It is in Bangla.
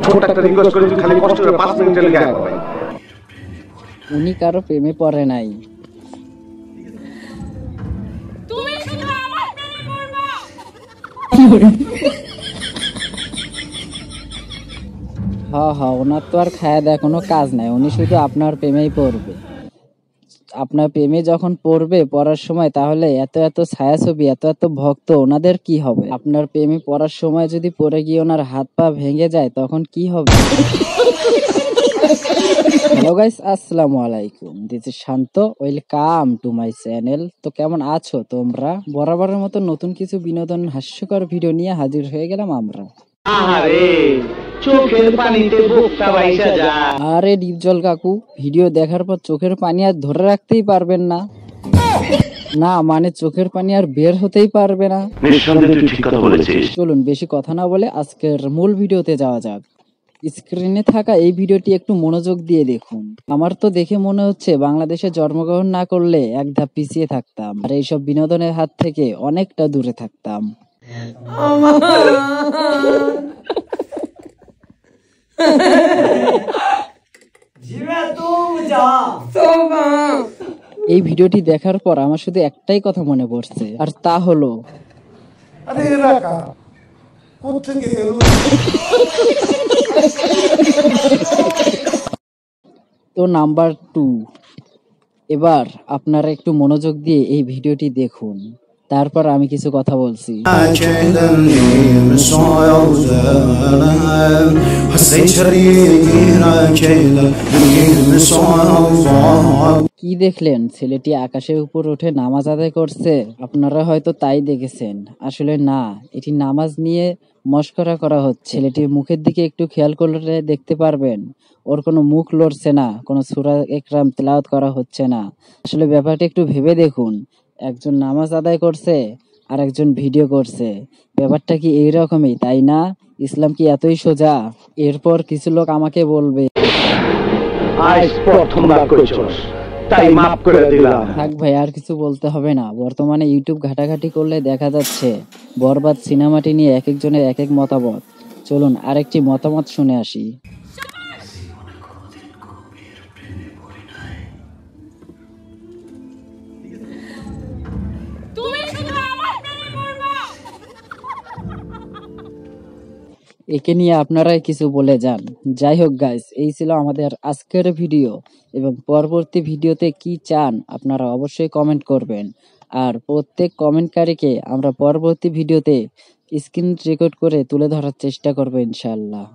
ছোট একটা রিকোয়েস্ট করে খালি কষ্ট করে 5 মিনিটের লেগে আসো ভাই। উনি কারো প্রেমে পড়ে নাই। তুমি শুধু আমার প্রেমে পড়বা। হ্যাঁ, ওনার তো আর খায়া দেয়া কোনো কাজ নাই, উনি শুধু আপনার প্রেমেই পড়বে। আপনার প্রেমে যখন পড়বে পড়ার সময়, তাহলে এত এত ছায়াছবি, এত এত ভক্ত, ওনাদের কি হবে? আপনার প্রেমে পড়ার সময় যদি পড়ে গিয়ে ওনার হাত পা ভেঙে যায়, তখন কি হবে? হ্যালো গাইস, আসসালামু আলাইকুম। This is Shanto, welcome to my channel. তো কেমন আছো তোমরা? বরাবরের মতো নতুন কিছু বিনোদন হাস্যকর ভিডিও নিয়ে হাজির হয়ে গেলাম আমরা। আরে চোখের পানিতে বুকটা ভাইসা যায়। আরে ডিপজল কাকু, ভিডিও দেখার পর চোখের পানি আর ধরে রাখতেই পারবেন না? না মানে চোখের পানি আর বের হতেই পারবে না? নিঃসন্দেহে তুই ঠিক কথা বলেছিস। চলুন বেশি কথা না বলে আজকের মূল ভিডিওতে যাওয়া যাক। স্ক্রিনে থাকা এই ভিডিওটি একটু মনোযোগ দিয়ে দেখুন। আমার তো দেখে মনে হচ্ছে বাংলাদেশে জন্মগ্রহণ না করলে এক ধাপ পিছিয়ে থাকতাম, আর এইসব বিনোদনের হাত থেকে অনেকটা দূরে থাকতাম। এই ভিডিওটি দেখার পর আমার শুধু একটাই কথা মনে পড়ছে, আর তা হলো তো নাম্বার 2। এবার আপনারা একটু মনোযোগ দিয়ে এই ভিডিওটি দেখুন, তারপর আমি কিছু কথা বলছি। কি দেখলেন? ছেলেটি আকাশের উপর উঠে নামাজ আদায় করছে। আপনারা হয়তো তাই দেখেছেন, আসলে না, এটি নামাজ নিয়ে মশকরা করা হচ্ছে। ছেলেটির মুখের দিকে একটু খেয়াল করলে দেখতে পারবেন ওর কোনো মুখ লড়ছে না, কোনো সূরা ইকরাম তেলাওয়াত করা হচ্ছে না। আসলে ব্যাপারটা একটু ভেবে দেখুন, একজন নামাজ আদায় করছে আর একজন ভিডিও করছে, ব্যাপারটা কি এইরকমই, তাই না? ইসলাম কি এতই সোজা? এরপর কিছু লোক আমাকে বলবে, আজ প্রথমবার কইছস, তাই মাফ করে দিলাম। থাক ভাই, আর কিছু বলতে হবে না। বর্তমানে ইউটিউব ঘাটাঘাটি করলে দেখা যাচ্ছে বরবাদ সিনেমাটি নিয়ে এক একজনের এক এক মতামত। চলুন আরেকটি মতামত শুনে আসি। তুমি শুধু আমার প্রেমে পড়বা। একে নিয়ে আপনারাই কিছু বলে যান। যাই হোক গাইস, এই ছিল আমাদের আজকের ভিডিও, এবং পরবর্তী ভিডিওতে কি চান আপনারা অবশ্যই কমেন্ট করবেন। আর প্রত্যেক কমেন্টকারীকে আমরা পরবর্তী ভিডিওতে স্ক্রিন রেকর্ড করে তুলে ধরার চেষ্টা করবো ইনশাআল্লাহ।